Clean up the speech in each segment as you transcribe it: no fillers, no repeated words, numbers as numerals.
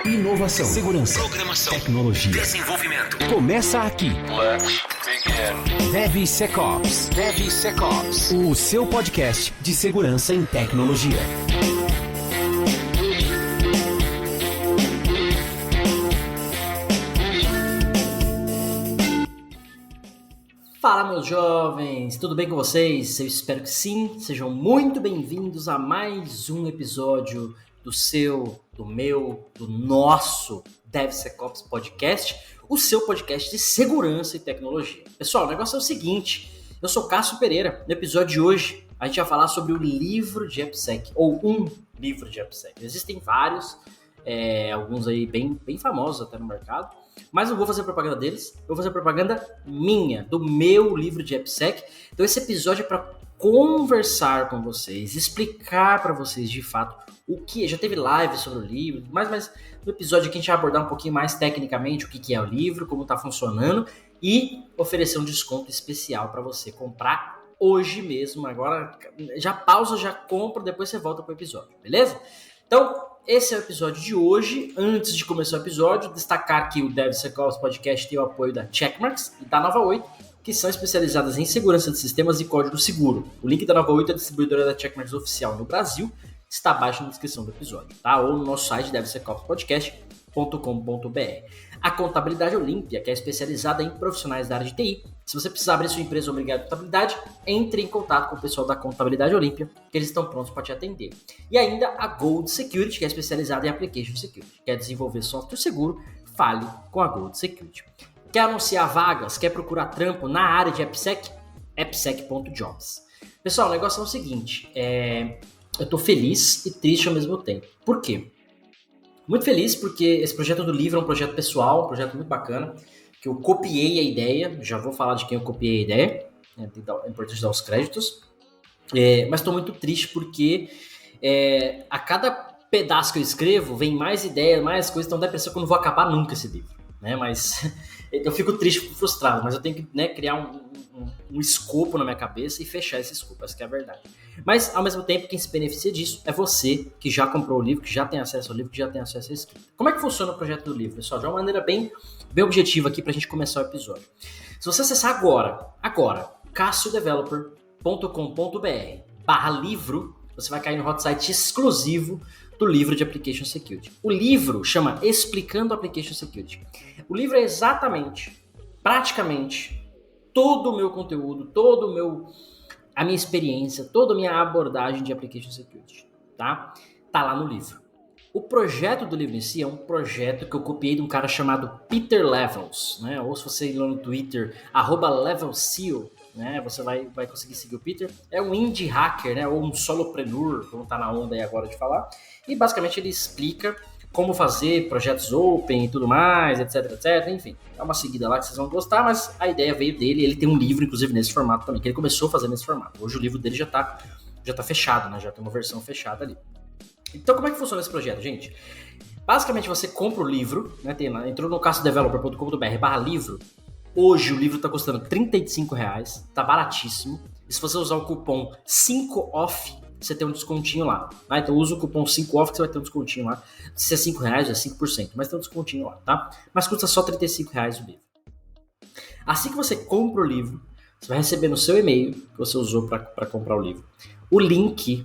Inovação, segurança, programação, tecnologia, desenvolvimento. Começa aqui. Let's begin. DevSecOps. DevSecOps. O seu podcast de segurança em tecnologia. Fala, meus jovens, tudo bem com vocês? Eu espero que sim. Sejam muito bem-vindos a mais um episódio do seu, do meu, do nosso DevSecOps Podcast, o seu podcast de segurança e tecnologia. Pessoal, o negócio é o seguinte, eu sou Cássio Pereira. No episódio de hoje, a gente vai falar sobre o livro de AppSec, ou um livro de AppSec. Existem vários, alguns aí bem famosos até no mercado, mas não vou fazer propaganda deles, eu vou fazer propaganda minha, do meu livro de AppSec. Então esse episódio é para conversar com vocês, explicar para vocês de fato o que, já teve live sobre o livro, mas no episódio aqui a gente vai abordar um pouquinho mais tecnicamente o que é o livro, como está funcionando e oferecer um desconto especial para você comprar hoje mesmo. Agora já pausa, já compra, depois você volta pro episódio, beleza? Então esse é o episódio de hoje. Antes de começar o episódio, destacar que o DevSecOps Podcast tem o apoio da Checkmarx e da Nova 8, que são especializadas em segurança de sistemas e código seguro. O link da Nova 8 é a distribuidora da Checkmarx oficial no Brasil, está abaixo na descrição do episódio, tá? Ou no nosso site devsecopspodcast.com.br. A Contabilidade Olímpia, que é especializada em profissionais da área de TI. Se você precisar abrir sua empresa ou migrar de contabilidade, entre em contato com o pessoal da Contabilidade Olímpia, que eles estão prontos para te atender. E ainda a Gold Security, que é especializada em Application Security. Quer desenvolver software seguro? Fale com a Gold Security. Quer anunciar vagas? Quer procurar trampo na área de AppSec? appsec.jobs. Pessoal, o negócio é o seguinte, eu tô feliz e triste ao mesmo tempo. Por quê? Muito feliz porque esse projeto do livro é um projeto pessoal, um projeto muito bacana, que eu copiei a ideia, já vou falar de quem eu copiei a ideia, é importante dar os créditos, mas estou muito triste porque a cada pedaço que eu escrevo vem mais ideias, mais coisas, então dá a impressão que eu não vou acabar nunca esse livro, né? Mas eu fico triste, fico frustrado, mas eu tenho que, criar um escopo na minha cabeça e fechar esse escopo, essa que é a verdade. Mas, ao mesmo tempo, quem se beneficia disso é você que já comprou o livro, que já tem acesso ao livro, que já tem acesso à escrita. Como é que funciona o projeto do livro, pessoal? De uma maneira bem objetiva aqui pra gente começar o episódio. Se você acessar agora, cassiodeveloper.com.br/livro, você vai cair no hot site exclusivo do livro de Application Security. O livro chama Explicando Application Security. O livro é praticamente, todo o meu conteúdo, a minha experiência, toda a minha abordagem de Application Security, tá? Tá lá no livro. O projeto do livro em si é um projeto que eu copiei de um cara chamado Peter Levels, né? Ou se você ir lá no Twitter, @LevelSEO, né? Você vai conseguir seguir o Peter. É um indie hacker, né? Ou um solopreneur, como tá na onda aí agora de falar. E basicamente ele explica como fazer projetos open e tudo mais, etc, etc. Enfim, é uma seguida lá que vocês vão gostar, mas a ideia veio dele. Ele tem um livro, inclusive, nesse formato também, que ele começou a fazer nesse formato. Hoje o livro dele já tá fechado, né? Já tem uma versão fechada ali. Então, como é que funciona esse projeto, gente? Basicamente, você compra o livro, né? Entrou no cassiodeveloper.com.br/livro. Hoje o livro tá custando R$35, tá baratíssimo. E se você usar o cupom 5OFF, você tem um descontinho lá. Tá? Então usa o cupom 5OFF que você vai ter um descontinho lá. Se é R$5, é 5%, mas tem um descontinho lá, tá? Mas custa só R$35 o livro. Assim que você compra o livro, você vai receber no seu e-mail, que você usou para comprar o livro, o link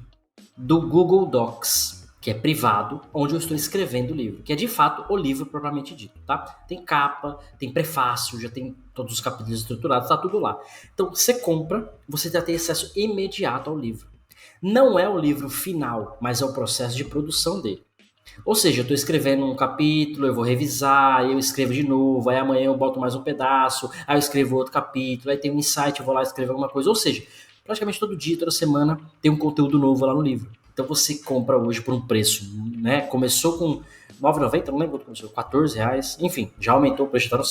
do Google Docs, que é privado, onde eu estou escrevendo o livro, que é de fato o livro propriamente dito, tá? Tem capa, tem prefácio, já tem todos os capítulos estruturados, tá tudo lá. Então você compra, você já tem acesso imediato ao livro. Não é o livro final, mas é o processo de produção dele. Ou seja, eu estou escrevendo um capítulo, eu vou revisar, eu escrevo de novo, aí amanhã eu boto mais um pedaço, aí eu escrevo outro capítulo, aí tem um insight, eu vou lá escrever alguma coisa. Ou seja, praticamente todo dia, toda semana, tem um conteúdo novo lá no livro. Então você compra hoje por um preço, né? Começou com R$9,90, não lembro quanto começou, R$14, enfim, já aumentou o preço, está no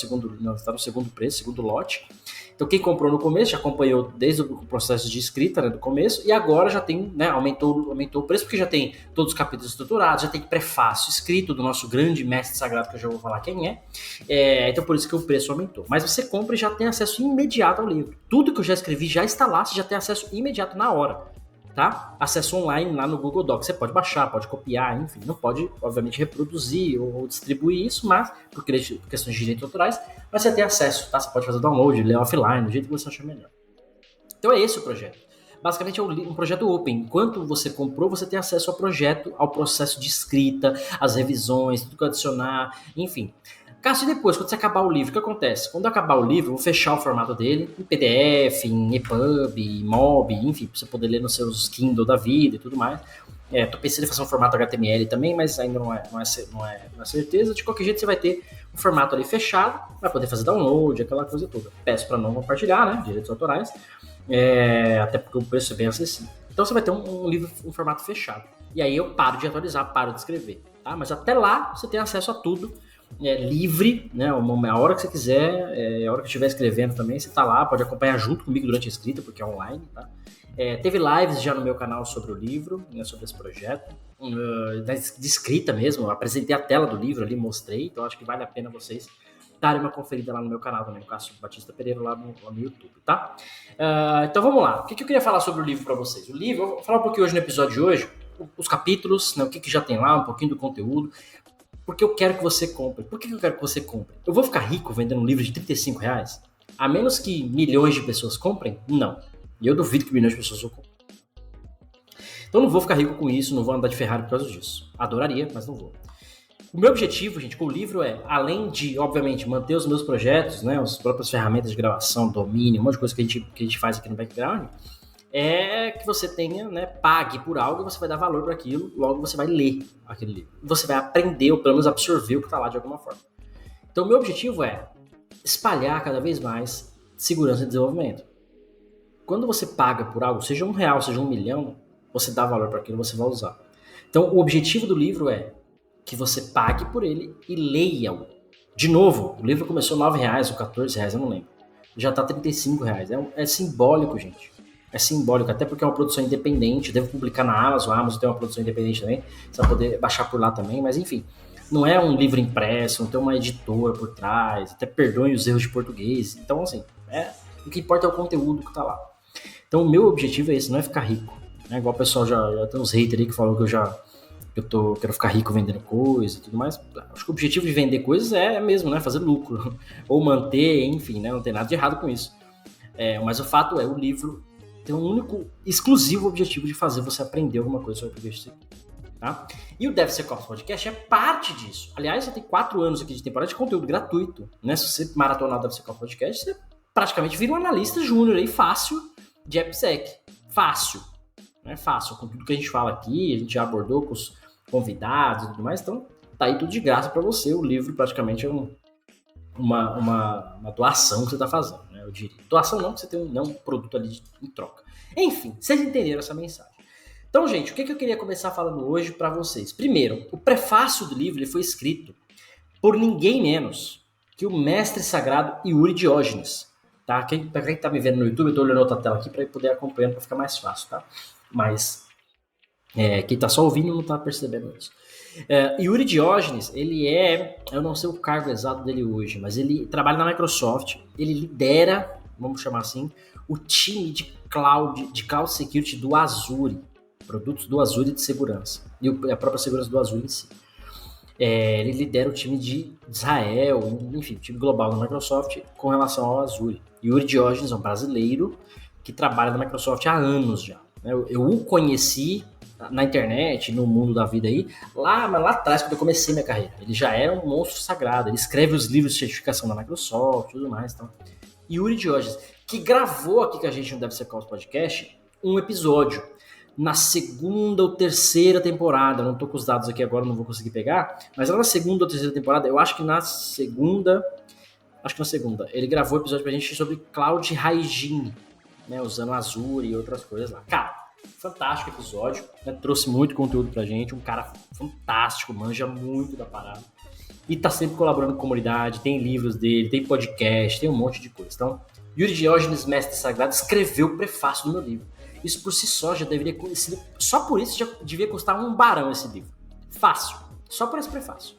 segundo preço, segundo lote. Então quem comprou no começo já acompanhou desde o processo de escrita, né, do começo, e agora já tem, né, aumentou o preço porque já tem todos os capítulos estruturados, já tem prefácio escrito do nosso grande mestre sagrado, que eu já vou falar quem é. Então por isso que o preço aumentou. Mas você compra e já tem acesso imediato ao livro. Tudo que eu já escrevi já está lá, você já tem acesso imediato na hora. tá? Acesso online lá no Google Docs. Você pode baixar, pode copiar, enfim. Não pode, obviamente, reproduzir ou distribuir isso, mas por questões de direitos autorais, mas você tem acesso, tá? Você pode fazer download, ler offline, do jeito que você achar melhor. Então é esse o projeto. Basicamente é um projeto open. Enquanto você comprou, você tem acesso ao projeto, ao processo de escrita, às revisões, tudo que adicionar, enfim. Caso depois, quando você acabar o livro, o que acontece? Quando acabar o livro, eu vou fechar o formato dele em PDF, em EPUB, em MOB, enfim, pra você poder ler nos seus Kindle da vida e tudo mais. Tô pensando em fazer um formato HTML também, mas ainda não é certeza. De qualquer jeito, você vai ter um formato ali fechado, vai poder fazer download, aquela coisa toda. Peço para não compartilhar, né? Direitos autorais. Até porque o preço é bem acessível. Então você vai ter um livro, um formato fechado. E aí eu paro de atualizar, paro de escrever. Tá? Mas até lá você tem acesso a tudo. Livre, né? A hora que você quiser, a hora que eu estiver escrevendo também, você tá lá, pode acompanhar junto comigo durante a escrita, porque é online, tá? Teve lives já no meu canal sobre o livro, né, sobre esse projeto, de escrita mesmo, eu apresentei a tela do livro ali, mostrei, então acho que vale a pena vocês darem uma conferida lá no meu canal também, no Cássio Batista Pereira, lá no YouTube, tá? Então vamos lá, o que eu queria falar sobre o livro para vocês? O livro, eu vou falar um pouquinho hoje no episódio de hoje, os capítulos, né, o que já tem lá, um pouquinho do conteúdo, porque eu quero que você compre. Por que eu quero que você compre? Eu vou ficar rico vendendo um livro de R$35? A menos que milhões de pessoas comprem? Não. E eu duvido que milhões de pessoas vão comprar. Então eu não vou ficar rico com isso, não vou andar de Ferrari por causa disso. Adoraria, mas não vou. O meu objetivo, gente, com o livro além de, obviamente, manter os meus projetos, né, as próprias ferramentas de gravação, domínio, um monte de coisa que a gente faz aqui no background, é que você tenha, né, pague por algo e você vai dar valor para aquilo, logo você vai ler aquele livro. Você vai aprender, ou pelo menos absorver o que está lá de alguma forma. Então, o meu objetivo é espalhar cada vez mais segurança e desenvolvimento. Quando você paga por algo, seja R$1, seja 1 milhão, você dá valor para aquilo, você vai usar. Então, o objetivo do livro é que você pague por ele e leia-o. De novo, o livro começou R$9 ou R$14, eu não lembro. Já está R$35. É simbólico, gente. É simbólico, até porque é uma produção independente, devo publicar na Amazon, a Amazon tem uma produção independente também, você vai poder baixar por lá também, mas enfim, não é um livro impresso, não tem uma editora por trás, até perdoem os erros de português, então assim, o que importa é o conteúdo que tá lá. Então o meu objetivo é esse, não é ficar rico, né? Igual o pessoal já tem uns haters aí que falam que eu quero ficar rico vendendo coisa e tudo mais. Acho que o objetivo de vender coisas é mesmo, né, fazer lucro, ou manter, enfim, né, não tem nada de errado com isso. Mas o fato é, o livro tem um único, exclusivo objetivo de fazer você aprender alguma coisa sobre o PGC. Tá? E o DevSecOps Podcast é parte disso. Aliás, você tem 4 anos aqui de temporada de conteúdo gratuito. Né? Se você maratonar o DevSecOps Podcast, você praticamente vira um analista júnior aí, fácil, de AppSec. Fácil. Né? Fácil. Com tudo que a gente fala aqui, a gente já abordou com os convidados e tudo mais. Então, tá aí tudo de graça para você. O livro praticamente é uma doação que você está fazendo, né? Eu diria. Doação não, que você tem um produto ali em troca. Enfim, vocês entenderam essa mensagem. Então, gente, o que eu queria começar falando hoje para vocês? Primeiro, o prefácio do livro ele foi escrito por ninguém menos que o mestre sagrado Yuri Diógenes. Tá? Para quem está me vendo no YouTube, eu estou olhando outra tela aqui para poder acompanhar, para ficar mais fácil. Tá? Mas quem está só ouvindo não está percebendo isso. Yuri Diógenes, ele eu não sei o cargo exato dele hoje, mas ele trabalha na Microsoft, ele lidera, vamos chamar assim, o time de cloud security do Azure, produtos do Azure de segurança, e a própria segurança do Azure em si. Ele lidera o time de Israel, enfim, o time global da Microsoft com relação ao Azure. Yuri Diógenes é um brasileiro que trabalha na Microsoft há anos já. Eu o conheci na internet, no mundo da vida aí, mas lá atrás, quando eu comecei minha carreira. Ele já era um monstro sagrado, ele escreve os livros de certificação da Microsoft e tudo mais. Então. Yuri Diógenes, que gravou aqui com a gente no DevSecOps Podcast um episódio na 2ª ou 3ª temporada, não tô com os dados aqui agora, não vou conseguir pegar, mas era na 2ª ou 3ª temporada, eu acho que na segunda, ele gravou um episódio pra gente sobre Cloud Hygiene, né, usando Azure e outras coisas lá. Cara, fantástico episódio, né? Trouxe muito conteúdo pra gente, um cara fantástico, manja muito da parada e tá sempre colaborando com a comunidade, tem livros dele, tem podcast, tem um monte de coisa. Então, Yuri Diógenes, mestre sagrado, escreveu o prefácio do meu livro. Isso por si só já deveria, só por isso já devia custar um barão esse livro. Fácil, só por esse prefácio.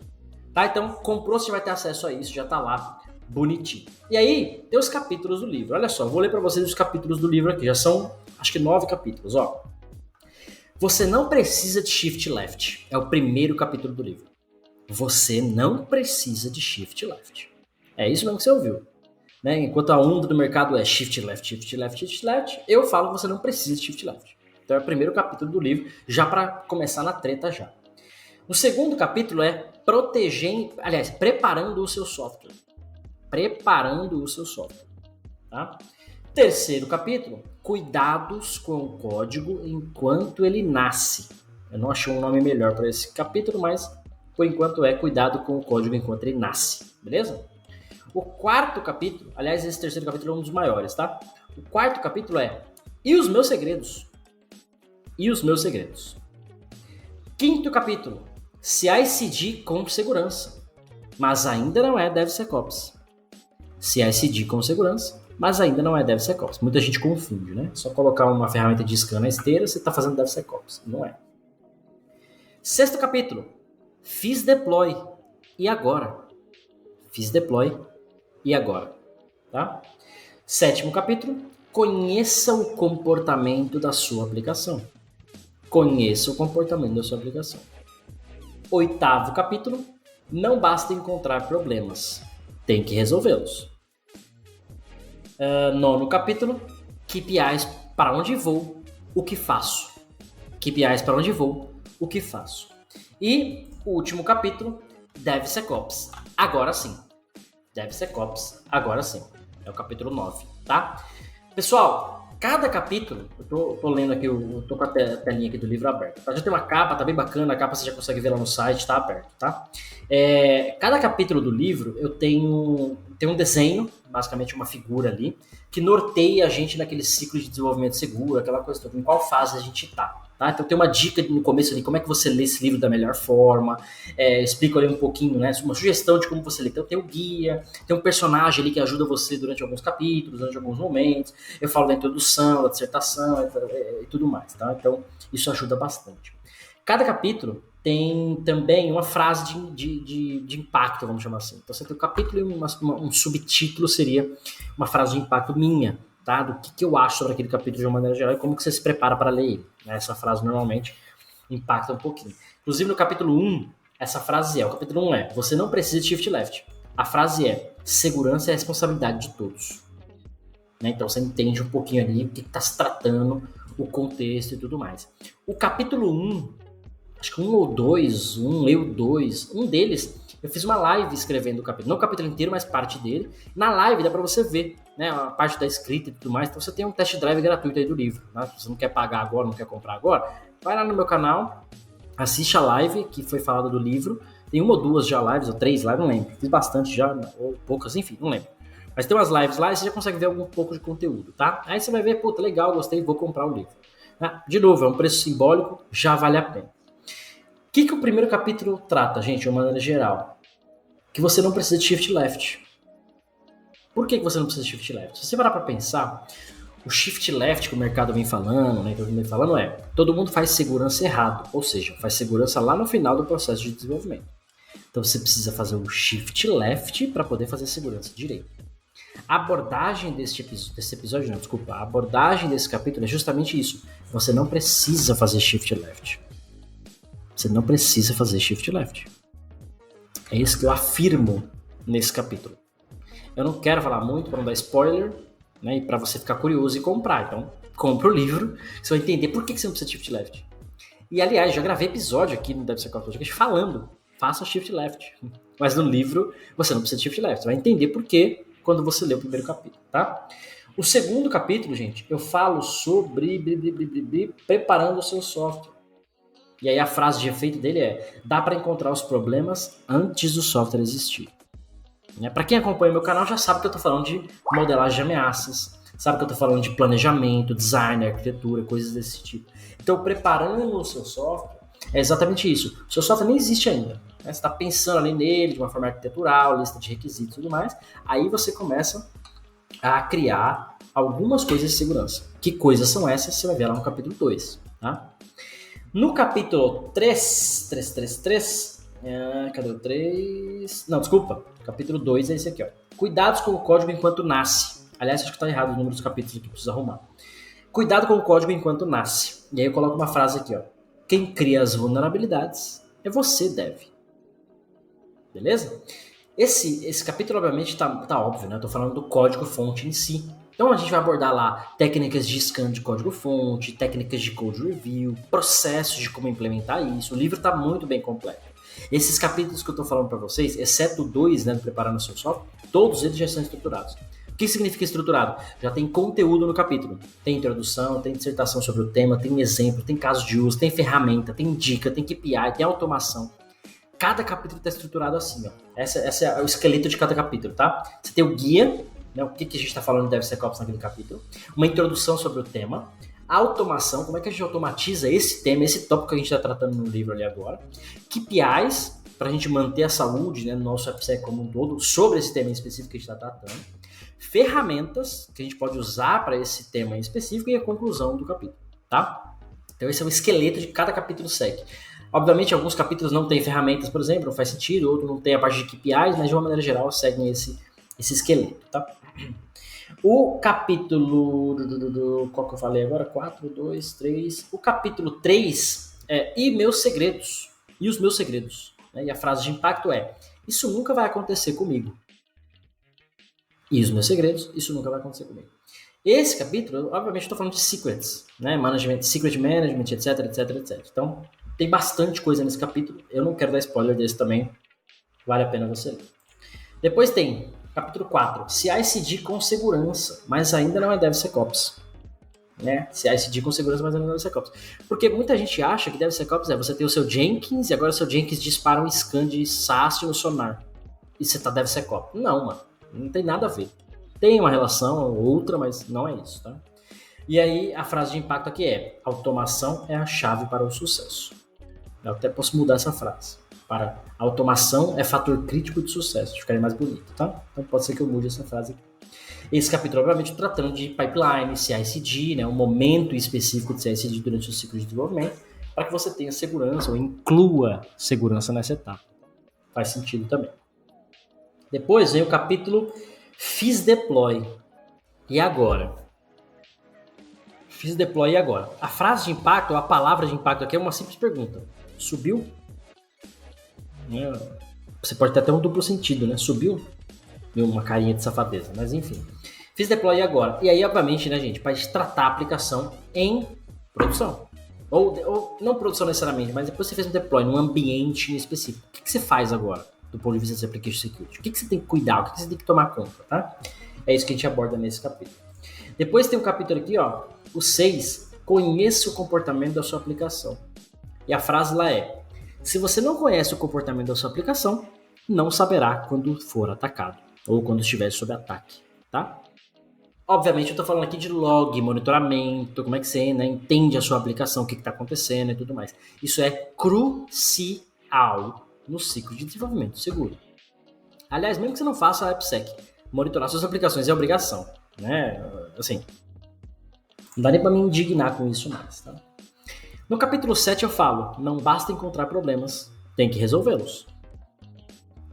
Tá? Então, comprou, você vai ter acesso a isso, já tá lá, bonitinho. E aí, tem os capítulos do livro. Olha só, vou ler pra vocês os capítulos do livro aqui, já são acho que 9 capítulos, ó. Você não precisa de Shift Left. É o primeiro capítulo do livro. Você não precisa de Shift Left. É isso mesmo que você ouviu. Né? Enquanto a onda do mercado é Shift Left, Shift Left, Shift Left, eu falo que você não precisa de Shift Left. Então é o primeiro capítulo do livro, já para começar na treta já. O segundo capítulo é preparando o seu software. Preparando o seu software. Tá? Terceiro capítulo, cuidados com o código enquanto ele nasce. Eu não achei um nome melhor para esse capítulo, mas por enquanto é cuidado com o código enquanto ele nasce. Beleza? O quarto capítulo, aliás, esse terceiro capítulo é um dos maiores, tá? O quarto capítulo é E os meus segredos? E os meus segredos? Quinto capítulo, CI/CD com segurança, mas ainda não é DevSecOps. CI/CD com segurança, mas ainda não é DevSecOps. Muita gente confunde, né? Só colocar uma ferramenta de scan na esteira, você está fazendo DevSecOps. Não é. Sexto capítulo, fiz deploy. E agora? Fiz deploy. E agora? Tá? Sétimo capítulo, conheça o comportamento da sua aplicação. Conheça o comportamento da sua aplicação. Oitavo capítulo, não basta encontrar problemas, tem que resolvê-los. Nono capítulo, KPIs para onde vou, o que faço. KPIs para onde vou, o que faço. E o último capítulo, DevSecOps. Agora sim. DevSecOps, agora sim. É o capítulo 9, tá? Pessoal, cada capítulo, eu tô lendo aqui, eu tô com a telinha aqui do livro aberta. Já tem uma capa, tá bem bacana, a capa você já consegue ver lá no site, tá aberto, tá? Cada capítulo do livro eu tenho um desenho, basicamente uma figura ali, que norteia a gente naquele ciclo de desenvolvimento seguro, aquela coisa toda, em qual fase a gente tá. Então tem uma dica no começo ali, como é que você lê esse livro da melhor forma, explico ali um pouquinho, né, uma sugestão de como você lê. Então tem o guia, tem um personagem ali que ajuda você durante alguns capítulos, durante alguns momentos, eu falo da introdução, da dissertação e tudo mais, tá? Então isso ajuda bastante. Cada capítulo tem também uma frase de impacto, vamos chamar assim. Então você tem um capítulo e um subtítulo seria uma frase de impacto minha, tá? Do que eu acho sobre aquele capítulo de uma maneira geral e como que você se prepara para ler ele. Essa frase normalmente impacta um pouquinho. Inclusive no capítulo 1, essa frase o capítulo 1 é, você não precisa de Shift Left. A frase é, segurança é a responsabilidade de todos. Né? Então você entende um pouquinho ali o que está se tratando, o contexto e tudo mais. O capítulo 1, acho que um deles, eu fiz uma live escrevendo o capítulo. Não o capítulo inteiro, mas parte dele. Na live dá para você ver, né, a parte da escrita e tudo mais. Então você tem um test drive gratuito aí do livro. Né? Se você não quer pagar agora, não quer comprar agora, vai lá no meu canal, assiste a live que foi falada do livro. Tem uma ou duas já lives, ou 3 lives, não lembro. Fiz bastante já, ou poucas, enfim, não lembro. Mas tem umas lives lá e você já consegue ver algum pouco de conteúdo, tá? Aí você vai ver, puta, legal, gostei, vou comprar o livro. De novo, é um preço simbólico, já vale a pena. O que o primeiro capítulo trata, gente, de uma maneira geral? Que você não precisa de Shift Left. Por que você não precisa de Shift Left? Se você parar para pensar, o Shift Left que o mercado vem falando, né, que eu vem falando todo mundo faz segurança errado, ou seja, faz segurança lá no final do processo de desenvolvimento. Então você precisa fazer o Shift Left para poder fazer segurança direito. A abordagem a abordagem desse capítulo é justamente isso. Você não precisa fazer Shift Left. Você não precisa fazer Shift Left. É isso que eu afirmo nesse capítulo. Eu não quero falar muito para não dar spoiler, né, e para você ficar curioso e comprar. Então, compra o livro, você vai entender por que você não precisa de Shift Left. E, aliás, já gravei episódio aqui no DevSecOps Podcast falando, faça Shift Left. Mas no livro, você não precisa de Shift Left. Você vai entender por quê quando você lê o primeiro capítulo, tá? O segundo capítulo, gente, eu falo sobre preparando o seu software. E aí a frase de efeito dele é, dá para encontrar os problemas antes do software existir. Para quem acompanha meu canal já sabe que eu estou falando de modelagem de ameaças, sabe que eu estou falando de planejamento, design, arquitetura, coisas desse tipo. Então, preparando o seu software, é exatamente isso. O seu software nem existe ainda. Né? Você está pensando ali nele de uma forma arquitetural, lista de requisitos e tudo mais. Aí você começa a criar algumas coisas de segurança. Que coisas são essas? Você vai ver lá no capítulo 2. Tá? No capítulo 3, cadê o 3? Não, desculpa. Capítulo 2 é esse aqui, ó. Cuidados com o código enquanto nasce. Aliás, acho que tá errado o número dos capítulos aqui, preciso arrumar. Cuidado com o código enquanto nasce. E aí eu coloco uma frase aqui, ó. Quem cria as vulnerabilidades é você, Dev. Beleza? Esse capítulo, obviamente, tá óbvio, né? Eu tô falando do código-fonte em si. Então a gente vai abordar lá técnicas de scan de código-fonte, técnicas de code review, processos de como implementar isso. O livro tá muito bem completo. Esses capítulos que eu tô falando para vocês, exceto 2, né, do Preparando o Seu Software, todos eles já são estruturados. O que significa estruturado? Já tem conteúdo no capítulo. Tem introdução, tem dissertação sobre o tema, tem exemplo, tem caso de uso, tem ferramenta, tem dica, tem KPI, tem automação. Cada capítulo está estruturado assim, ó. Esse é o esqueleto de cada capítulo, tá? Você tem o guia, né, o que a gente está falando de DevSecOps naquele capítulo, uma introdução sobre o tema, a automação, como é que a gente automatiza esse tema, esse tópico que a gente está tratando no livro ali agora, KPIs, para a gente manter a saúde, né, no nosso AppSec como um todo, sobre esse tema em específico que a gente está tratando, ferramentas que a gente pode usar para esse tema em específico e a conclusão do capítulo, tá? Então esse é o esqueleto de cada capítulo SEC. Obviamente, alguns capítulos não têm ferramentas, por exemplo, não faz sentido, outros não tem a parte de KPIs, mas de uma maneira geral seguem esse esqueleto, tá? O capítulo... Qual que eu falei agora? 4, 2, 3... O capítulo 3 é E meus segredos. E os meus segredos. Né? E a frase de impacto é: isso nunca vai acontecer comigo. E os meus segredos, isso nunca vai acontecer comigo. Esse capítulo, obviamente, estou falando de secrets, né? Secret management, etc, etc, etc. Então, tem bastante coisa nesse capítulo. Eu não quero dar spoiler desse também. Vale a pena você ler. Depois tem capítulo 4, CI/CD com segurança, mas ainda não é DevSecOps. Né? CI/CD com segurança, mas ainda não é DevSecOps. Porque muita gente acha que DevSecOps é você ter o seu Jenkins e agora o seu Jenkins dispara um scan de SAST no sonar. E você tá DevSecOps. Não, mano. Não tem nada a ver. Tem uma relação ou outra, mas não é isso, tá? E aí a frase de impacto aqui é: automação é a chave para o sucesso. Eu até posso mudar essa frase. Para automação é fator crítico de sucesso. Ficaria mais bonito, tá? Então pode ser que eu mude essa frase aqui. Esse capítulo, obviamente, tratando de pipeline, CI/CD, né? Um momento específico de CI/CD durante o ciclo de desenvolvimento, para que você tenha segurança ou inclua segurança nessa etapa. Faz sentido também. Depois vem o capítulo Fiz Deploy. E agora? Fiz Deploy e agora? A frase de impacto, ou a palavra de impacto aqui é uma simples pergunta. Subiu? Você pode ter até um duplo sentido, né? Subiu? Deu uma carinha de safadeza, mas enfim. Fiz Deploy e agora? E aí, obviamente, né, gente, para tratar a aplicação em produção. Ou não produção necessariamente, mas depois você fez um deploy num ambiente específico. O que você faz agora? Do ponto de vista de application security. O que você tem que cuidar? O que você tem que tomar conta, tá? É isso que a gente aborda nesse capítulo. Depois tem um capítulo aqui, ó, o 6, conheça o comportamento da sua aplicação. E a frase lá é: se você não conhece o comportamento da sua aplicação, não saberá quando for atacado, ou quando estiver sob ataque, tá? Obviamente eu tô falando aqui de log, monitoramento, como é que você, né, entende a sua aplicação, o que está acontecendo e tudo mais. Isso é crucial no ciclo de desenvolvimento seguro. Aliás, mesmo que você não faça a AppSec, monitorar suas aplicações é obrigação, né? Assim, não dá nem para me indignar com isso mais, tá? No capítulo 7 eu falo: não basta encontrar problemas, tem que resolvê-los.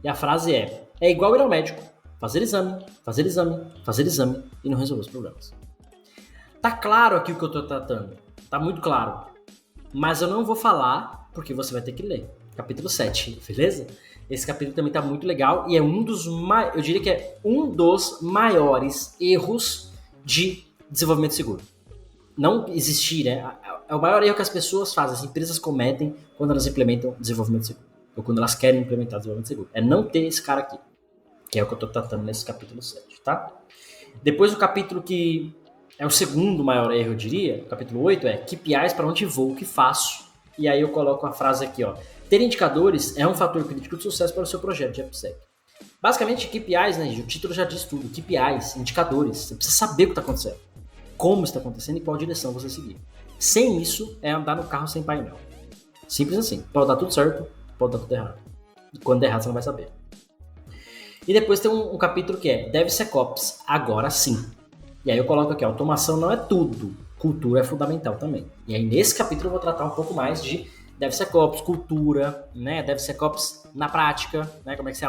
E a frase é igual ir ao médico, fazer exame, fazer exame, fazer exame e não resolver os problemas. Tá claro aqui o que eu tô tratando, tá muito claro, mas eu não vou falar porque você vai ter que ler. Capítulo 7, beleza? Esse capítulo também tá muito legal e é eu diria que é um dos maiores erros de desenvolvimento seguro. Não existir, né? É o maior erro que as pessoas fazem, as empresas cometem quando elas implementam desenvolvimento seguro. Ou quando elas querem implementar desenvolvimento seguro. É não ter esse cara aqui. Que é o que eu tô tratando nesse capítulo 7, tá? Depois o capítulo que é o segundo maior erro, eu diria, o capítulo 8 é KPIs para onde vou, o que faço. E aí eu coloco a frase aqui, ó: ter indicadores é um fator crítico de sucesso para o seu projeto de AppSec. Basicamente, KPIs, né, o título já diz tudo. KPIs, indicadores. Você precisa saber o que está acontecendo, como está acontecendo e qual direção você seguir. Sem isso, é andar no carro sem painel. Simples assim. Pode dar tudo certo, pode dar tudo errado. E quando der errado, você não vai saber. E depois tem um capítulo que é DevSecOps, agora sim. E aí eu coloco aqui, automação não é tudo. Cultura é fundamental também. E aí nesse capítulo eu vou tratar um pouco mais de DevSecOps, cultura, né? DevSecOps na prática, né? Como é que você...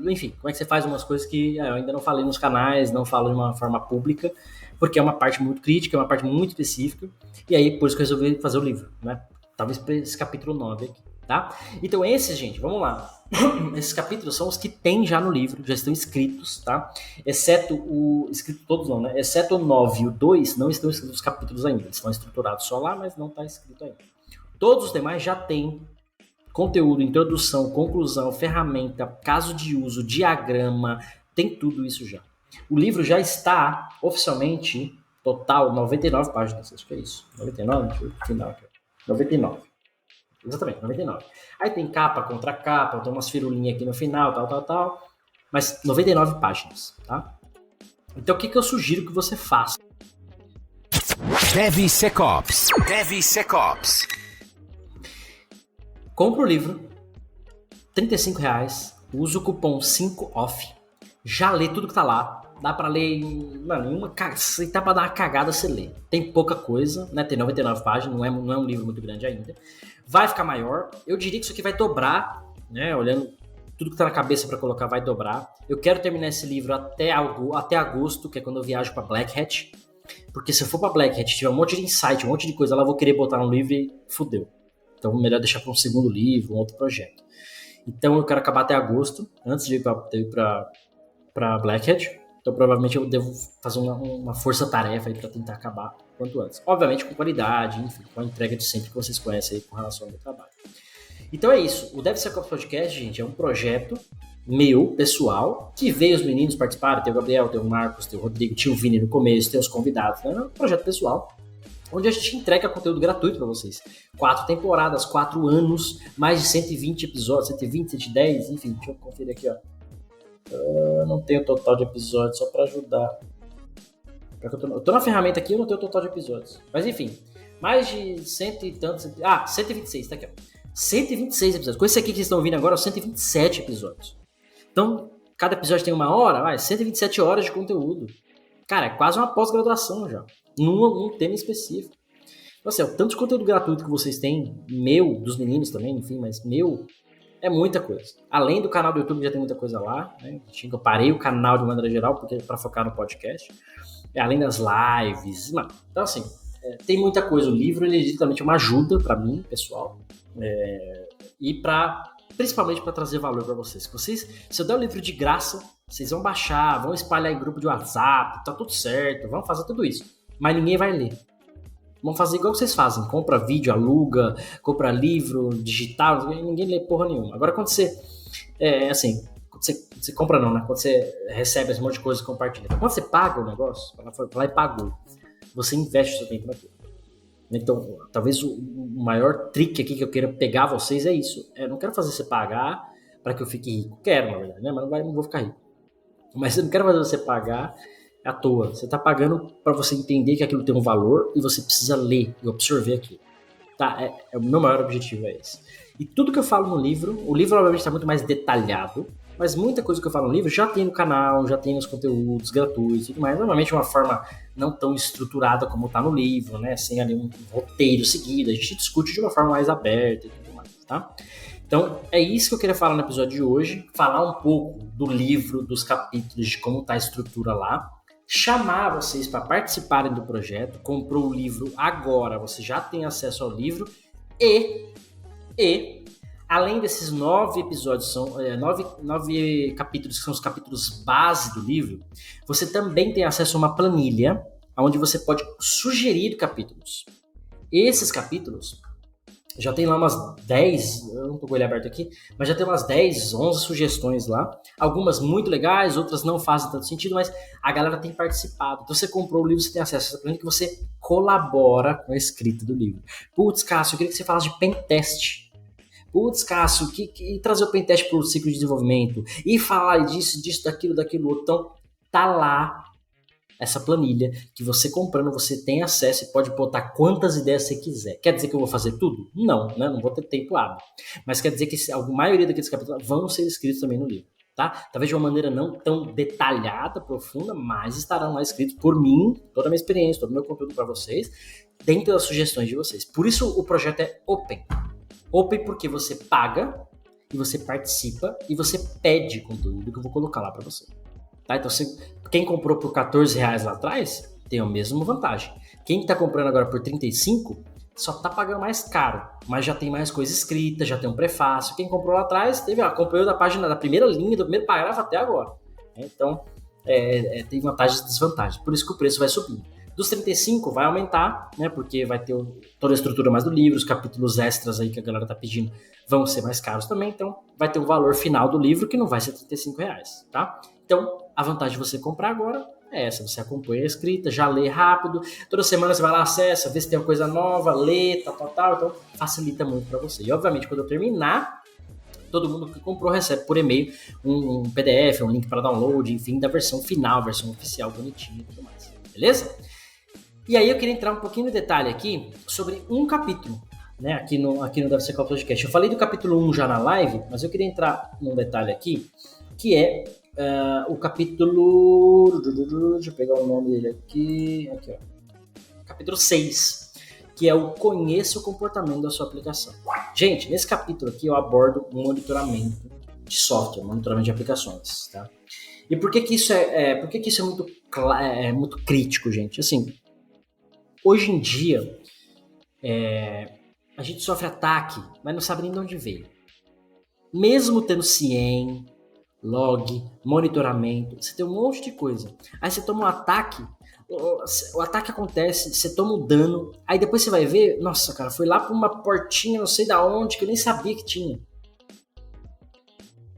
Enfim, como é que você faz umas coisas que eu ainda não falei nos canais, não falo de uma forma pública, porque é uma parte muito crítica, é uma parte muito específica. E aí, por isso que eu resolvi fazer o livro, né? Talvez para esse capítulo 9 aqui, tá? Então esses, gente, vamos lá. Esses capítulos são os que tem já no livro, já estão escritos, tá? Exceto escrito todos não, né? Exceto o 9 e o 2, não estão escritos os capítulos ainda. Eles estão estruturados só lá, mas não está escrito ainda. Todos os demais já tem conteúdo, introdução, conclusão, ferramenta, caso de uso, diagrama, tem tudo isso já. O livro já está oficialmente, total, 99 páginas, acho que é isso. 99? Deixa eu final aqui. 99. Exatamente, 99. Aí tem capa, contra capa, tem umas firulinhas aqui no final, tal. Mas 99 páginas, tá? Então o que eu sugiro que você faça? DevSecOps. Compra o livro, R$35, usa o cupom 5OFF, já lê tudo que tá lá, dá pra ler, mano, se tá pra dar uma cagada, você lê. Tem pouca coisa, né, tem 99 páginas, não é um livro muito grande ainda, vai ficar maior, eu diria que isso aqui vai dobrar, né, olhando tudo que tá na cabeça pra colocar vai dobrar. Eu quero terminar esse livro até agosto, que é quando eu viajo pra Black Hat, porque se eu for pra Black Hat, tiver um monte de insight, um monte de coisa lá, eu vou querer botar no livro e fudeu. Então, melhor deixar para um segundo livro, um outro projeto. Então, eu quero acabar até agosto, antes de ir para Black Hat. Então, provavelmente, eu devo fazer uma força-tarefa para tentar acabar quanto antes. Obviamente, com qualidade, enfim, com a entrega de sempre que vocês conhecem aí com relação ao meu trabalho. Então, é isso. O DevSecOps Podcast, gente, é um projeto meu, pessoal, que veio os meninos participarem. Tem o Gabriel, tem o Marcos, tem o Rodrigo, tinha o Vini no começo, tem os convidados. Né? É um projeto pessoal, onde a gente entrega conteúdo gratuito para vocês. 4 temporadas, 4 anos, mais de 120 episódios, 120, 110, enfim, deixa eu conferir aqui, ó. Eu não tenho total de episódios, só para ajudar. Eu tô na ferramenta aqui, eu não tenho total de episódios. Mas enfim, mais de 100 e tantos... 126, tá aqui, ó. 126 episódios. Com esse aqui que vocês estão ouvindo agora, 127 episódios. Então, cada episódio tem 1 hora, 127 horas de conteúdo. Cara, é quase uma pós-graduação já. Num tema específico. Então, assim, o tanto de conteúdo gratuito que vocês têm, meu, dos meninos também, enfim, mas meu, é muita coisa. Além do canal do YouTube, já tem muita coisa lá, né? Eu parei o canal de maneira geral para focar no podcast. Além das lives, mano. Então, assim, tem muita coisa. O livro, ele é literalmente uma ajuda para mim, pessoal, e principalmente para trazer valor para vocês. Se eu der o livro de graça, vocês vão baixar, vão espalhar em grupo de WhatsApp, tá tudo certo, vão fazer tudo isso. Mas ninguém vai ler. Vão fazer igual vocês fazem. Compra vídeo, aluga, compra livro, digital, ninguém lê porra nenhuma. Agora quando você, quando você compra não, né? Quando você recebe esse monte de coisa e compartilha. Quando você paga o negócio, ela foi lá e pagou, você investe o seu tempo naquilo. Então, talvez o maior trick aqui que eu queira pegar vocês é isso. Eu não quero fazer você pagar para que eu fique rico. Quero, na verdade, né? Mas não vou ficar rico. Mas eu não quero fazer você pagar à toa. Você está pagando para você entender que aquilo tem um valor e você precisa ler e absorver aquilo. Tá? O meu maior objetivo é esse. E tudo que eu falo no livro, o livro obviamente está muito mais detalhado, mas muita coisa que eu falo no livro já tem no canal, já tem nos conteúdos gratuitos e tudo mais. Normalmente de uma forma não tão estruturada como está no livro, né? Sem ali um roteiro seguido. A gente discute de uma forma mais aberta e tudo mais, tá? Então, é isso que eu queria falar no episódio de hoje. Falar um pouco do livro, dos capítulos, de como está a estrutura lá. Chamar vocês para participarem do projeto. Comprou o livro agora, você já tem acesso ao livro. E além desses 9 episódios, são 9 capítulos, que são os capítulos base do livro, você também tem acesso a uma planilha onde você pode sugerir capítulos. Esses capítulos já tem lá umas 10, eu não tô com ele aberto aqui, mas já tem umas 10, 11 sugestões lá. Algumas muito legais, outras não fazem tanto sentido, mas a galera tem participado. Então você comprou o livro, você tem acesso a essa planilha que você colabora com a escrita do livro. Putz, Cássio, eu queria que você falasse de pentest. Putz, Cássio, que trazer o pentest para o ciclo de desenvolvimento e falar disso, daquilo outro. Então, tá lá essa planilha que você comprando, você tem acesso e pode botar quantas ideias você quiser. Quer dizer que eu vou fazer tudo? Não, né? Não vou ter tempo hábil. Mas quer dizer que a maioria daqueles capítulos vão ser escritos também no livro, tá? Talvez de uma maneira não tão detalhada, profunda, mas estarão lá escritos por mim, toda a minha experiência, todo o meu conteúdo para vocês, dentro das sugestões de vocês. Por isso o projeto é Open. Open porque você paga e você participa e você pede conteúdo que eu vou colocar lá para você. Tá? Então, quem comprou por R$14 lá atrás tem a mesma vantagem. Quem está comprando agora por 35 só tá pagando mais caro, mas já tem mais coisa escrita, já tem um prefácio. Quem comprou lá atrás acompanhou da página, da primeira linha, do primeiro parágrafo até agora. Então, tem vantagens e desvantagens. Por isso que o preço vai subir. Dos 35 vai aumentar, né? Porque vai ter toda a estrutura mais do livro, os capítulos extras aí que a galera tá pedindo vão ser mais caros também. Então, vai ter o valor final do livro que não vai ser R$35, tá? Então, a vantagem de você comprar agora é essa. Você acompanha a escrita, já lê rápido. Toda semana você vai lá, acessa, vê se tem uma coisa nova, lê, tal. Então, facilita muito para você. E, obviamente, quando eu terminar, todo mundo que comprou recebe por e-mail um PDF, um link para download, enfim, da versão final, versão oficial, bonitinha e tudo mais. Beleza? E aí eu queria entrar um pouquinho no detalhe aqui sobre um capítulo, né, aqui no DevSecOps Podcast. Eu falei do capítulo 1 já na live, mas eu queria entrar num detalhe aqui, que é o capítulo... Deixa eu pegar o nome dele aqui. Aqui, ó. Capítulo 6, que é o Conheça o comportamento da sua aplicação. Gente, nesse capítulo aqui eu abordo o monitoramento de software, monitoramento de aplicações, tá? E por que que isso é muito crítico, gente? Assim, hoje em dia, a gente sofre ataque, mas não sabe nem de onde veio. Mesmo tendo CIEM, log, monitoramento, você tem um monte de coisa. Aí você toma um ataque, o ataque acontece, você toma um dano, aí depois você vai ver, nossa, cara, foi lá pra uma portinha, não sei da onde, que eu nem sabia que tinha.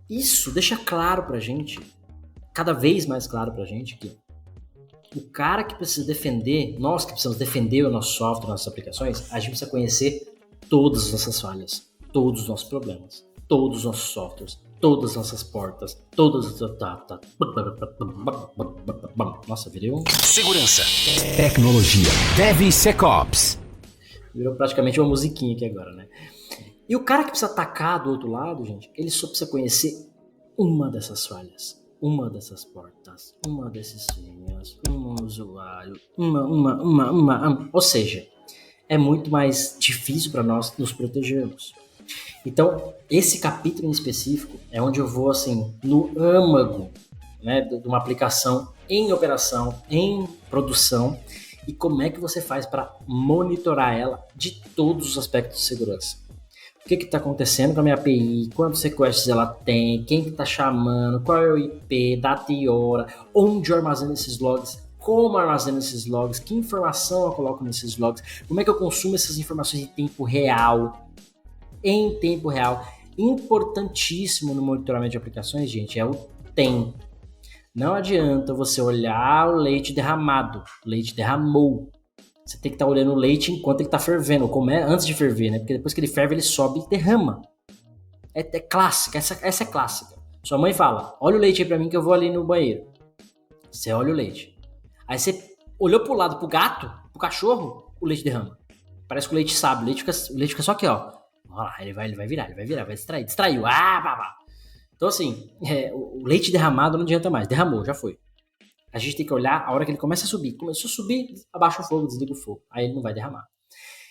Isso deixa claro pra gente, cada vez mais claro pra gente, que o cara que precisa defender, nós que precisamos defender o nosso software, nossas aplicações, a gente precisa conhecer todas as nossas falhas, todos os nossos problemas, todos os nossos softwares, todas as nossas portas, todas as... Nossa, virou... Segurança, tecnologia, DevSecOps. Virou praticamente uma musiquinha aqui agora, né? E o cara que precisa atacar do outro lado, gente, ele só precisa conhecer uma dessas falhas, uma dessas portas, uma desses senhas, um usuário, ou seja, é muito mais difícil para nós nos protegermos. Então, esse capítulo em específico é onde eu vou, assim, no âmago, né, de uma aplicação em operação, em produção, e como é que você faz para monitorar ela de todos os aspectos de segurança. O que está acontecendo com a minha API, quantos requests ela tem, quem que está chamando, qual é o IP, data e hora, onde eu armazeno esses logs, como eu armazeno esses logs, que informação eu coloco nesses logs, como é que eu consumo essas informações em tempo real. Em tempo real. Importantíssimo no monitoramento de aplicações, gente, é o tempo. Não adianta você olhar o leite derramado, o leite derramou. Você tem que estar olhando o leite enquanto ele está fervendo, como é antes de ferver, né? Porque depois que ele ferve, ele sobe e derrama. É clássica, essa é clássica. Sua mãe fala, olha o leite aí pra mim que eu vou ali no banheiro. Você olha o leite. Aí você olhou pro lado, pro gato, pro cachorro, o leite derrama. Parece que o leite sabe, o leite fica só aqui, ó. Olha lá, ele vai virar, vai distrair. Distraiu, pá. Então assim, o leite derramado não adianta mais, derramou, já foi. A gente tem que olhar a hora que ele começa a subir. Começou a subir, abaixa o fogo, desliga o fogo. Aí ele não vai derramar.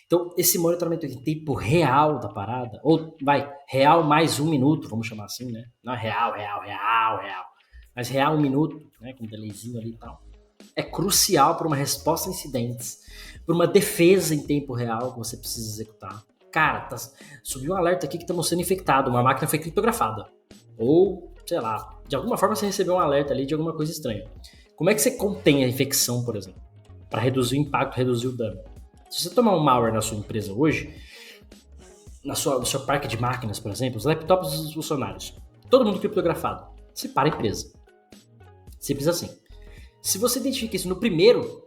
Então, esse monitoramento em tempo real da parada, ou real mais 1 minuto, vamos chamar assim, né? Não é real. Mas real 1 minuto, né? Com um delayzinho ali e tal. É crucial para uma resposta a incidentes, para uma defesa em tempo real que você precisa executar. Cara, subiu um alerta aqui que estamos sendo infectados, uma máquina foi criptografada. Ou, sei lá, de alguma forma você recebeu um alerta ali de alguma coisa estranha. Como é que você contém a infecção, por exemplo? Para reduzir o impacto, reduzir o dano. Se você tomar um malware na sua empresa hoje, no seu parque de máquinas, por exemplo, os laptops dos funcionários, todo mundo criptografado, você para a empresa. Simples assim. Se você identifica isso no primeiro,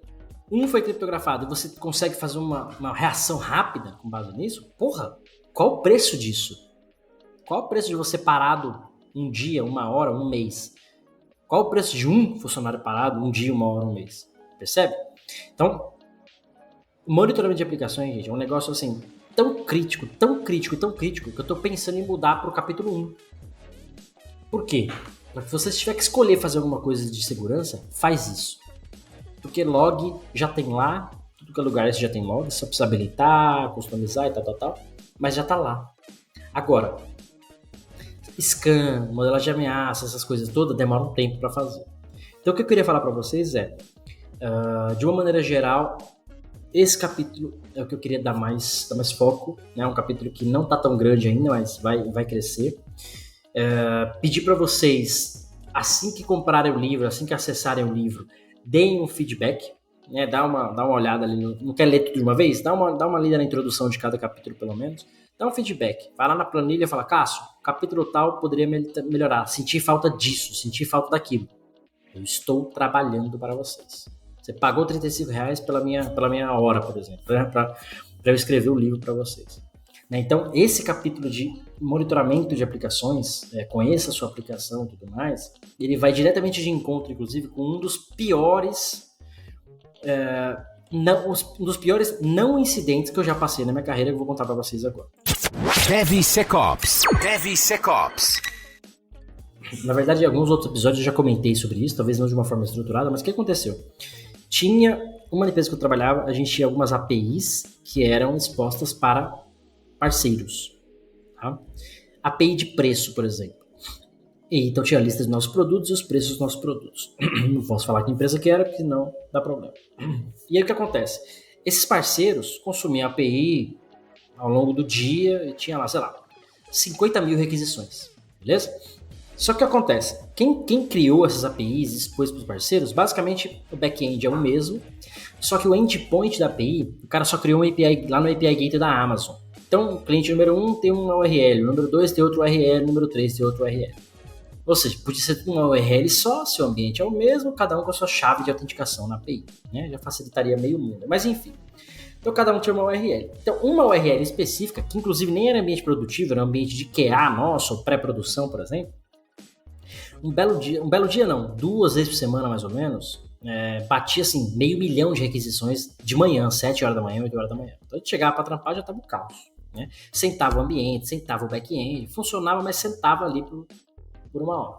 um foi criptografado e você consegue fazer uma reação rápida com base nisso, porra, qual o preço disso? Qual o preço de você parado um dia, 1 hora, 1 mês? Qual o preço de um funcionário parado, 1 dia, 1 hora, 1 mês? Percebe? Então, o monitoramento de aplicações, gente, é um negócio assim, tão crítico, que eu tô pensando em mudar pro capítulo 1. Por quê? Porque se você tiver que escolher fazer alguma coisa de segurança, faz isso. Porque log já tem lá, tudo que é lugar você já tem log, só precisa habilitar, customizar e tal, mas já tá lá. Agora, scan, modelagem de ameaça, essas coisas todas demoram um tempo para fazer. Então o que eu queria falar para vocês é, de uma maneira geral, esse capítulo é o que eu queria dar mais foco, né? Um capítulo que não tá tão grande ainda, mas vai crescer. Pedir para vocês, assim que comprarem o livro, assim que acessarem o livro, deem um feedback, né? Dá uma olhada ali, não quer ler tudo de uma vez? Dá uma lida na introdução de cada capítulo, pelo menos. Dá um feedback, vai lá na planilha e fala, Cássio, capítulo tal poderia melhorar, senti falta disso, senti falta daquilo. Eu estou trabalhando para vocês. Você pagou R$35 pela minha hora, por exemplo, né? Para eu escrever o livro para vocês. Né? Então, esse capítulo de monitoramento de aplicações, conheça a sua aplicação e tudo mais, ele vai diretamente de encontro, inclusive, com um dos piores não incidentes que eu já passei na minha carreira, que eu vou contar para vocês agora. DevSecOps. Na verdade, em alguns outros episódios eu já comentei sobre isso, talvez não de uma forma estruturada, mas o que aconteceu? Tinha uma empresa que eu trabalhava, a gente tinha algumas APIs que eram expostas para parceiros. Tá? API de preço, por exemplo. E, então tinha a lista dos nossos produtos e os preços dos nossos produtos. Não posso falar que empresa que era, porque senão dá problema. E aí o que acontece? Esses parceiros consumiam a API ao longo do dia e tinha lá, 50 mil requisições. Beleza? Só que o que acontece? Quem criou essas APIs e expôs para os parceiros, basicamente o back-end é o mesmo, só que o endpoint da API, o cara só criou uma API lá no API Gateway da Amazon. Então, o cliente número 1 tem uma URL, o número 2 tem outro URL, o número 3 tem outro URL. Ou seja, podia ser uma URL só, seu ambiente é o mesmo, cada um com a sua chave de autenticação na API. Né? Já facilitaria meio mundo. Mas enfim. Então cada um tinha uma URL. Então uma URL específica, que inclusive nem era ambiente produtivo, era um ambiente de QA nosso, ou pré-produção, por exemplo. Um belo dia não, 2 vezes por semana mais ou menos, batia assim, 500 mil de requisições de manhã, 7 horas da manhã, 8 horas da manhã. Então a gente chegava para trampar, já estava o caos. Né? Sentava o ambiente, sentava o back-end, funcionava, mas sentava ali por uma hora.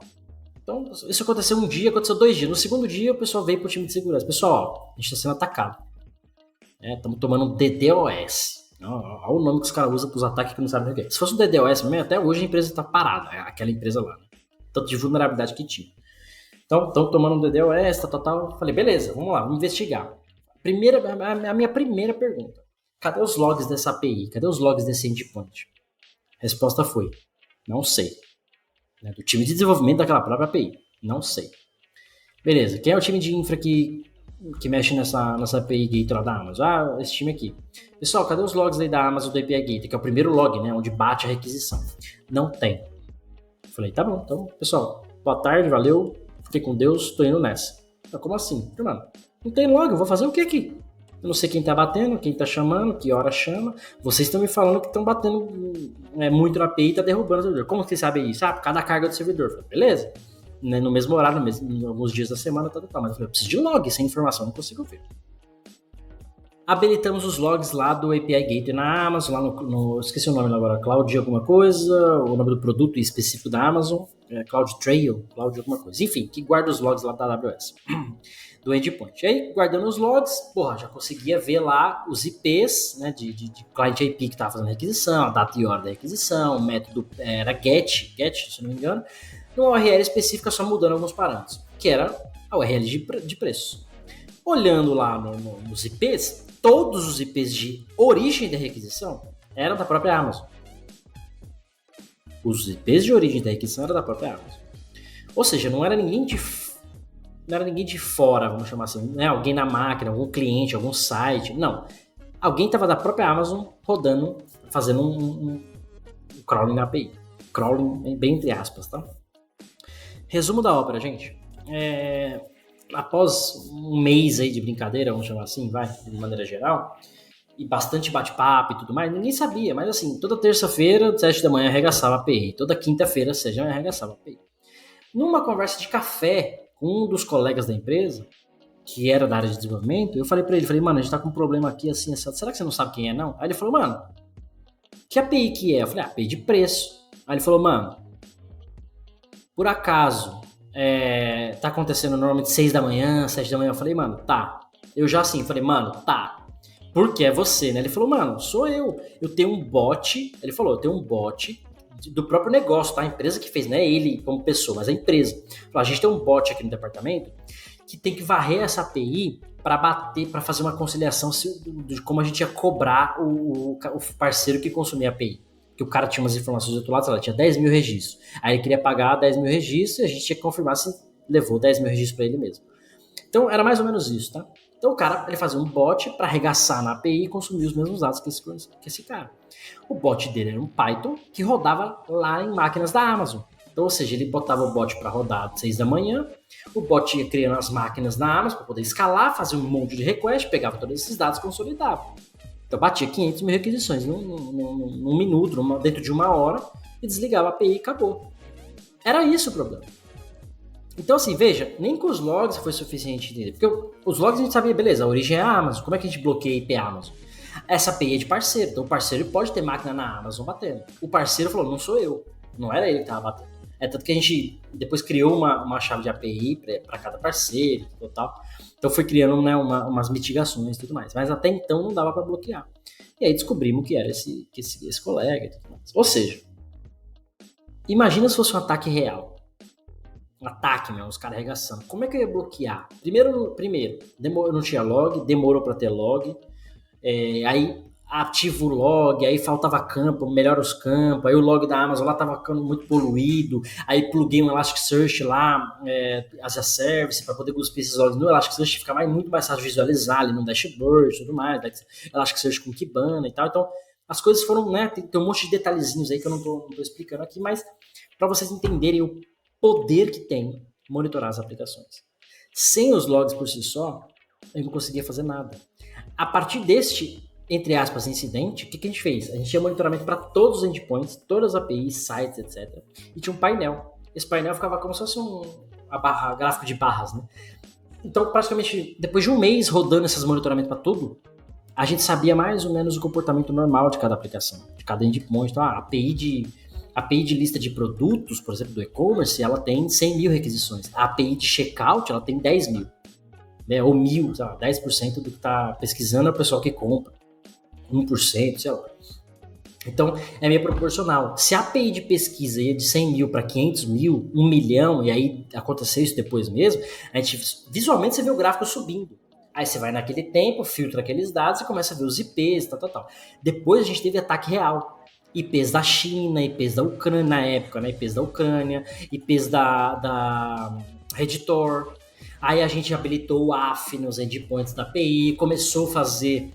Então, isso aconteceu um dia, aconteceu 2 dias. No segundo dia, o pessoal veio pro time de segurança. Pessoal, a gente está sendo atacado. Estamos tomando um DDoS. Olha o nome que os caras usam para os ataques que não sabem o que é. Se fosse um DDoS mesmo, até hoje a empresa está parada. Aquela empresa lá. Né? Tanto de vulnerabilidade que tinha. Então, estão tomando um DDoS, tal. Falei, beleza, vamos lá, vamos investigar. A minha primeira pergunta. Cadê os logs dessa API? Cadê os logs desse endpoint? A resposta foi, não sei. Do time de desenvolvimento daquela própria API. Não sei. Beleza, quem é o time de infra que mexe nessa API Gateway lá da Amazon? Esse time aqui. Pessoal, cadê os logs aí da Amazon do API Gateway? Que é o primeiro log, né? Onde bate a requisição. Não tem. Falei, tá bom, então, pessoal, boa tarde, valeu, fiquei com Deus, tô indo nessa. Mas como assim? Mano, não tem log, eu vou fazer o que aqui? Eu não sei quem tá batendo, quem tá chamando, que hora chama. Vocês estão me falando que estão batendo muito na API e tá derrubando o servidor. Como que vocês sabem isso? Por causa da carga do servidor. Falei, beleza. No mesmo horário, em alguns dias da semana, tal. Mas eu falei, eu preciso de log, sem informação, não consigo ver. Habilitamos os logs lá do API Gateway na Amazon, lá no esqueci o nome agora, Cloud alguma coisa, o nome do produto específico da Amazon, Cloud Trail, Cloud alguma coisa. Enfim, que guarda os logs lá da AWS, do endpoint. E aí, guardando os logs, já conseguia ver lá os IPs, né, de client IP que estava fazendo a requisição, a data e hora da requisição, o método era get, se não me engano, uma URL específica só mudando alguns parâmetros, que era a URL de preço. Olhando lá nos IPs, todos os IPs de origem da requisição eram da própria Amazon. Os IPs de origem da requisição eram da própria Amazon. Ou seja, não era ninguém de fora, vamos chamar assim, né? Alguém na máquina, algum cliente, algum site. Não. Alguém estava da própria Amazon rodando, fazendo um crawling na API. Crawling bem entre aspas, tá? Resumo da ópera, gente. Após um mês aí de brincadeira, vamos chamar assim, de maneira geral, e bastante bate-papo e tudo mais, ninguém sabia, mas assim, toda terça-feira, 7 da manhã, arregaçava a API, toda quinta-feira, 6 da manhã, arregaçava a API. Numa conversa de café com um dos colegas da empresa, que era da área de desenvolvimento, eu falei pra ele, mano, a gente tá com um problema aqui, assim, será que você não sabe quem é, não? Aí ele falou, mano, que API que é? Eu falei, API de preço. Aí ele falou, mano, por acaso, tá acontecendo normalmente 6 da manhã, 7 da manhã. Eu falei, mano, tá. Eu já assim, falei, mano, tá. Porque é você, né? Ele falou, mano, sou eu. Eu tenho um bot. Ele falou, eu tenho um bot do próprio negócio, tá? A empresa que fez, não é ele como pessoa, mas a empresa. Falou, a gente tem um bot aqui no departamento que tem que varrer essa API para bater, para fazer uma conciliação de como a gente ia cobrar o parceiro que consumia a API. Porque o cara tinha umas informações do outro lado, sei lá, tinha 10 mil registros. Aí ele queria pagar 10 mil registros e a gente tinha que confirmar se levou 10 mil registros para ele mesmo. Então era mais ou menos isso, tá? Então o cara, ele fazia um bot para arregaçar na API e consumir os mesmos dados que esse cara. O bot dele era um Python que rodava lá em máquinas da Amazon. Então, ou seja, ele botava o bot para rodar às 6 da manhã, o bot ia criando as máquinas na Amazon para poder escalar, fazer um monte de request, pegava todos esses dados e consolidava. Então batia 500 mil requisições num minuto, dentro de 1 hora, e desligava a API e acabou. Era isso o problema. Então assim, veja, nem com os logs foi suficiente entender. Porque os logs a gente sabia, beleza, a origem é a Amazon, como é que a gente bloqueia a IP Amazon? Essa API é de parceiro, então o parceiro pode ter máquina na Amazon batendo. O parceiro falou, não sou eu, não era ele que estava batendo. Tanto que a gente depois criou uma chave de API para cada parceiro e tal. Então foi criando, né, umas mitigações e tudo mais. Mas até então não dava para bloquear. E aí descobrimos que era esse colega e tudo mais. Ou seja, imagina se fosse um ataque real. Um ataque, os caras arregaçando. Como é que eu ia bloquear? Primeiro não tinha log, demorou para ter log. Aí ativo o log, aí faltava campo, melhora os campos, aí o log da Amazon lá tava ficando muito poluído, aí pluguei um Elasticsearch lá, as a service, para poder cuspir esses logs no Elasticsearch, fica muito mais fácil visualizar ali no dashboard e tudo mais, Elasticsearch com Kibana e tal. Então as coisas foram, né, tem um monte de detalhezinhos aí que eu não tô explicando aqui, mas para vocês entenderem o poder que tem monitorar as aplicações. Sem os logs por si só, eu não conseguia fazer nada. A partir deste, entre aspas, incidente, o que a gente fez? A gente tinha monitoramento para todos os endpoints, todas as APIs, sites, etc. E tinha um painel. Esse painel ficava como se fosse gráfico de barras, né? Então, praticamente, depois de um mês rodando esses monitoramentos para tudo, a gente sabia mais ou menos o comportamento normal de cada aplicação, de cada endpoint. Então, a API de lista de produtos, por exemplo, do e-commerce, ela tem 100 mil requisições. A API de checkout, ela tem 10 mil. Né? Ou 1.000, sei lá, 10% do que está pesquisando é o pessoal que compra. 1%, sei lá. Então, é meio proporcional. Se a API de pesquisa ia de 100 mil para 500 mil, 1 milhão, e aí aconteceu isso depois mesmo, a gente, visualmente você vê o gráfico subindo. Aí você vai naquele tempo, filtra aqueles dados e começa a ver os IPs, tal. Depois a gente teve ataque real. IPs da China, IPs da Ucrânia, na época, né? IPs da Ucrânia, IPs da Redditor. Aí a gente habilitou o AF nos endpoints da API, começou a fazer,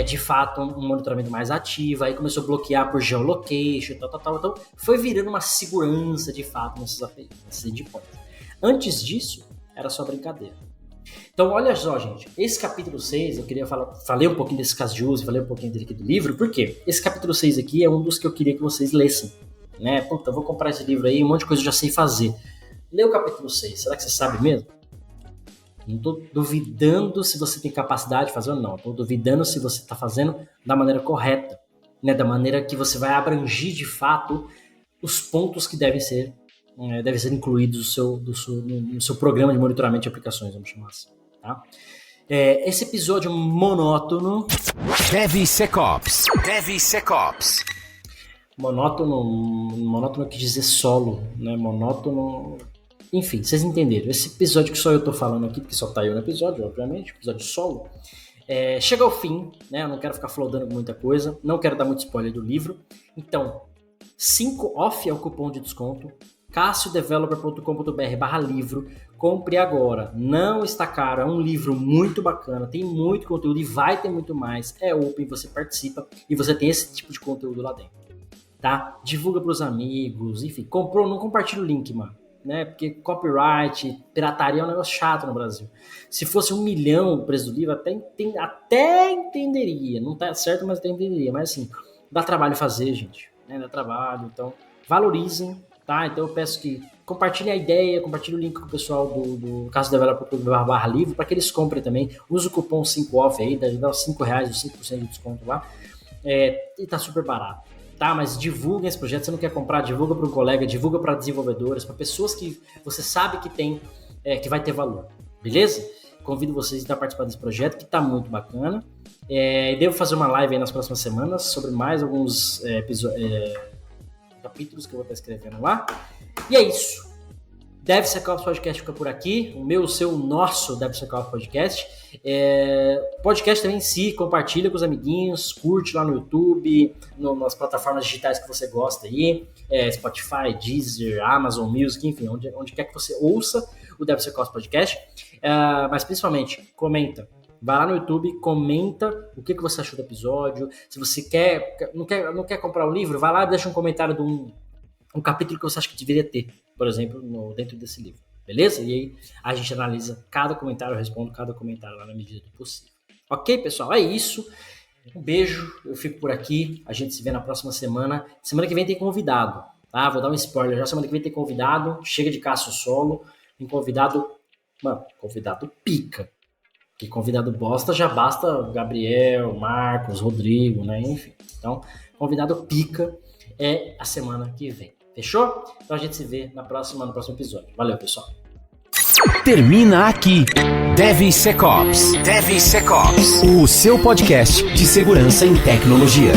de fato, um monitoramento mais ativo, aí começou a bloquear por geolocation, tal. Então, foi virando uma segurança, de fato, nesses APIs, nesses endpoints. Antes disso, era só brincadeira. Então, olha só, gente, esse capítulo 6, eu queria falei um pouquinho desse caso de uso, falei um pouquinho dele aqui do livro, por quê? Esse capítulo 6 aqui é um dos que eu queria que vocês lessem, né? Puta, eu vou comprar esse livro aí, um monte de coisa eu já sei fazer. Lê o capítulo 6, será que você sabe mesmo? Não estou duvidando se você tem capacidade de fazer ou não. Estou duvidando se você está fazendo da maneira correta, né? Da maneira que você vai abranger de fato os pontos que devem ser incluídos no seu programa de monitoramento de aplicações, vamos chamar assim. Tá? Esse episódio monótono. DevSecOps. Monótono quer dizer solo, né? Monótono. Enfim, vocês entenderam. Esse episódio que só eu tô falando aqui, porque só tá eu no episódio, obviamente, episódio solo, chega ao fim, né? Eu não quero ficar flodando com muita coisa, não quero dar muito spoiler do livro. Então, 5 off é o cupom de desconto, cassiodeveloper.com.br/livro. Compre agora, não está caro, é um livro muito bacana, tem muito conteúdo e vai ter muito mais, é open, você participa e você tem esse tipo de conteúdo lá dentro, tá? Divulga pros amigos, enfim, comprou, não compartilha o link, mano. Né? Porque copyright, pirataria é um negócio chato no Brasil. Se fosse 1 milhão o preço do livro, até entenderia. Não tá certo, mas até entenderia. Mas assim, dá trabalho fazer, gente. Né? Dá trabalho, então valorizem, tá? Então eu peço que compartilhem a ideia, compartilhem o link com o pessoal do cassiodeveloper.com/livro para que eles comprem também. Usa o cupom 5OFF aí, dá os R$5, os 5% de desconto lá. E tá super barato. Tá, mas divulga esse projeto, você não quer comprar, divulga para um colega, divulga para desenvolvedores, para pessoas que você sabe que tem, que vai ter valor, beleza? Convido vocês a estar participando desse projeto, que está muito bacana. Devo fazer uma live aí nas próximas semanas sobre mais alguns capítulos que eu vou estar escrevendo lá. E é isso. DevSecOps Podcast fica por aqui. O meu, o seu, o nosso DevSecOps Podcast. Podcast também em si, compartilha com os amiguinhos, curte lá no YouTube, nas plataformas digitais que você gosta aí, Spotify, Deezer, Amazon Music, enfim, onde quer que você ouça o DevSecOps Podcast. Mas principalmente, comenta. Vai lá no YouTube, comenta o que você achou do episódio. Se você não quer comprar o livro, vai lá e deixa um comentário de um capítulo que você acha que deveria ter, por exemplo, dentro desse livro, beleza? E aí a gente analisa cada comentário, eu respondo cada comentário lá na medida do possível. Ok, pessoal? É isso. Um beijo, eu fico por aqui, a gente se vê na próxima semana. Semana que vem tem convidado, tá? Vou dar um spoiler, já semana que vem tem convidado, chega de Cássio solo, tem convidado pica. Que convidado bosta já basta Gabriel, Marcos, Rodrigo, né? Enfim, então convidado pica é a semana que vem. Fechou? Então a gente se vê no próximo episódio. Valeu, pessoal. Termina aqui DevSecOps, o seu podcast de segurança em tecnologia.